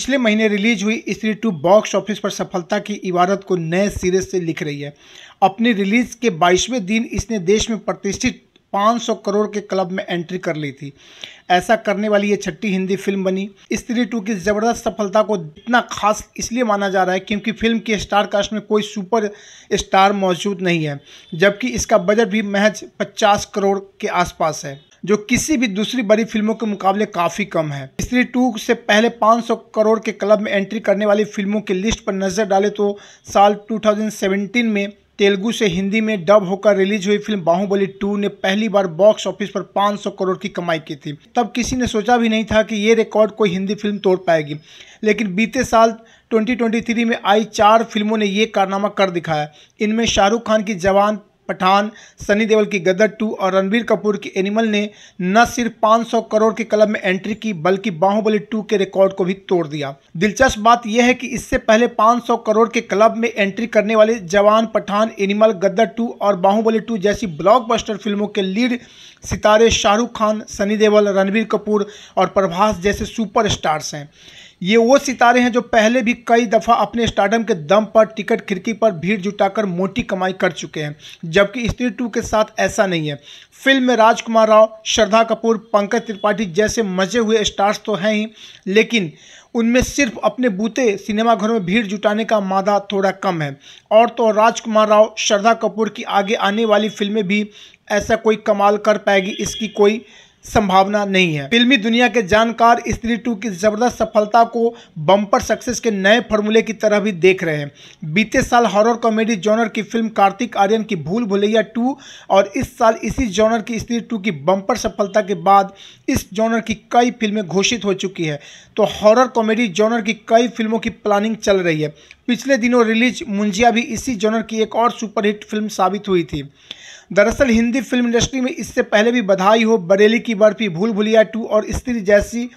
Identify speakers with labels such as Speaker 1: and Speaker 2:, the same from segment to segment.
Speaker 1: पिछले महीने रिलीज हुई स्त्री 2 बॉक्स ऑफिस पर सफलता की इबारत को नए सिरे से लिख रही है। अपनी रिलीज के 22वें दिन इसने देश में प्रतिष्ठित 500 करोड़ के क्लब में एंट्री कर ली थी। ऐसा करने वाली ये छठी हिंदी फिल्म बनी। स्त्री 2 की ज़बरदस्त सफलता को इतना खास इसलिए माना जा रहा है क्योंकि फिल्म के स्टार कास्ट में कोई सुपर स्टार मौजूद नहीं है, जबकि इसका बजट भी महज 50 करोड़ के आसपास है, जो किसी भी दूसरी बड़ी फिल्मों के मुकाबले काफ़ी कम है। स्त्री 2 से पहले 500 करोड़ के क्लब में एंट्री करने वाली फिल्मों की लिस्ट पर नज़र डालें तो साल 2017 में तेलुगु से हिंदी में डब होकर रिलीज हुई फिल्म बाहुबली 2 ने पहली बार बॉक्स ऑफिस पर 500 करोड़ की कमाई की थी। तब किसी ने सोचा भी नहीं था कि ये रिकॉर्ड कोई हिंदी फिल्म तोड़ पाएगी, लेकिन बीते साल 2023 में आई 4 फिल्मों ने ये कारनामा कर दिखाया। इनमें शाहरुख खान की जवान, पठान, सनी देओल की गदर 2 और रणबीर कपूर की एनिमल ने न सिर्फ 500 करोड़ के क्लब में एंट्री की बल्कि बाहुबली 2 के रिकॉर्ड को भी तोड़ दिया। दिलचस्प बात यह है कि इससे पहले 500 करोड़ के क्लब में एंट्री करने वाले जवान, पठान, एनिमल, गदर 2 और बाहुबली 2 जैसी ब्लॉकबस्टर फिल्मों के लीड सितारे शाहरुख खान, सनी देओल, रणबीर कपूर और प्रभास जैसे सुपर स्टार्स हैं। ये वो सितारे हैं जो पहले भी कई दफ़ा अपने स्टारडम के दम पर टिकट खिड़की पर भीड़ जुटाकर मोटी कमाई कर चुके हैं, जबकि स्त्री 2 के साथ ऐसा नहीं है। फिल्म में राजकुमार राव, श्रद्धा कपूर, पंकज त्रिपाठी जैसे मजे हुए स्टार्स तो हैं ही, लेकिन उनमें सिर्फ अपने बूते सिनेमाघरों में भीड़ जुटाने का मादा थोड़ा कम है। और तो राजकुमार राव, श्रद्धा कपूर की आगे आने वाली फिल्में भी ऐसा कोई कमाल कर पाएगी, इसकी कोई संभावना नहीं है। फिल्मी दुनिया के जानकार स्त्री 2 की जबरदस्त सफलता को बम्पर सक्सेस के नए फॉर्मूले की तरह भी देख रहे हैं। बीते साल हॉरर कॉमेडी जॉनर की फिल्म कार्तिक आर्यन की भूल भुलैया 2 और इस साल इसी जॉनर की स्त्री 2 की बम्पर सफलता के बाद इस जॉनर की कई फिल्में घोषित हो चुकी है, तो हॉरर कॉमेडी जॉनर की कई फिल्मों की प्लानिंग चल रही है। पिछले दिनों रिलीज मुंजिया भी इसी जॉनर की एक और सुपरहिट फिल्म साबित हुई थी। दरअसल हिंदी फिल्म इंडस्ट्री में इससे पहले भी बधाई हो, बरेली की बर्फी, भूल भुलैया 2 और स्त्री जैसी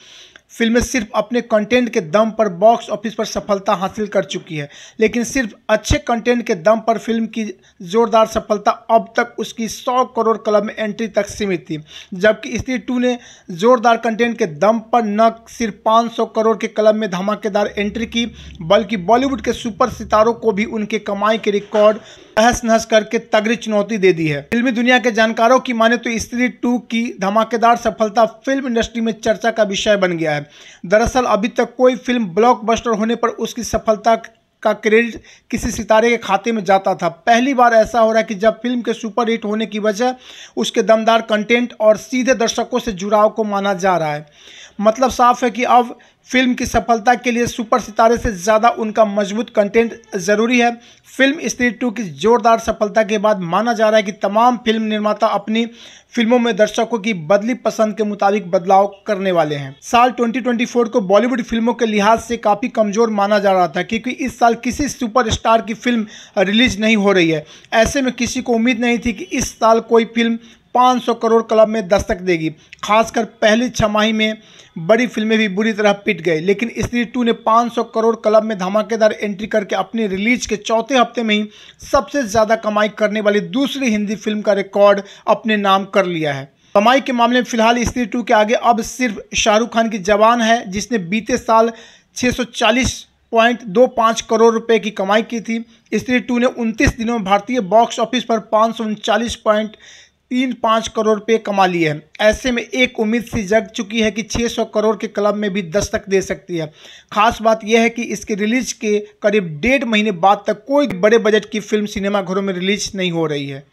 Speaker 1: फिल्में सिर्फ अपने कंटेंट के दम पर बॉक्स ऑफिस पर सफलता हासिल कर चुकी है, लेकिन सिर्फ अच्छे कंटेंट के दम पर फिल्म की जोरदार सफलता अब तक उसकी 100 करोड़ क्लब में एंट्री तक सीमित थी, जबकि स्त्री 2 ने जोरदार कंटेंट के दम पर न सिर्फ 500 करोड़ के क्लब में धमाकेदार एंट्री की, बल्कि बॉलीवुड के सुपर सितारों को भी उनके कमाई के रिकॉर्ड तहस नहस करके तगड़ी चुनौती दे दी है। फिल्मी दुनिया के जानकारों की माने तो स्त्री 2 की धमाकेदार सफलता फिल्म इंडस्ट्री में चर्चा का विषय बन गया है। दरअसल अभी तक कोई फिल्म ब्लॉकबस्टर होने पर उसकी सफलता का क्रेडिट किसी सितारे के खाते में जाता था। पहली बार ऐसा हो रहा है कि जब फिल्म के सुपर हिट होने की वजह उसके दमदार कंटेंट और सीधे दर्शकों से जुड़ाव को माना जा रहा है। मतलब साफ है कि अब फिल्म की सफलता के लिए सुपर सितारे से ज़्यादा उनका मजबूत कंटेंट ज़रूरी है। फिल्म स्त्री 2 की जोरदार सफलता के बाद माना जा रहा है कि तमाम फिल्म निर्माता अपनी फिल्मों में दर्शकों की बदली पसंद के मुताबिक बदलाव करने वाले हैं। साल 2024 को बॉलीवुड फिल्मों के लिहाज से काफ़ी कमज़ोर माना जा रहा था, क्योंकि इस साल किसी सुपरस्टार की फिल्म रिलीज नहीं हो रही है। ऐसे में किसी को उम्मीद नहीं थी कि इस साल कोई फिल्म 500 करोड़ क्लब में दस्तक देगी। खासकर पहली छमाही में बड़ी फिल्में भी बुरी तरह पिट गई, लेकिन स्त्री 2 ने 500 करोड़ क्लब में धमाकेदार एंट्री करके अपनी रिलीज के चौथे हफ्ते में ही सबसे ज़्यादा कमाई करने वाली दूसरी हिंदी फिल्म का रिकॉर्ड अपने नाम कर लिया है। कमाई के मामले में फिलहाल स्त्री 2 के आगे अब सिर्फ शाहरुख खान की जवान है, जिसने बीते साल 640.25 करोड़ रुपए की कमाई की थी। स्त्री 2 ने 29 दिनों में भारतीय बॉक्स ऑफिस पर 539.35 करोड़ रुपए कमा लिए हैं। ऐसे में एक उम्मीद सी जग चुकी है कि 600 करोड़ के क्लब में भी दस्तक दे सकती है। खास बात यह है कि इसके रिलीज के करीब 1.5 महीने बाद तक कोई बड़े बजट की फिल्म सिनेमाघरों में रिलीज नहीं हो रही है।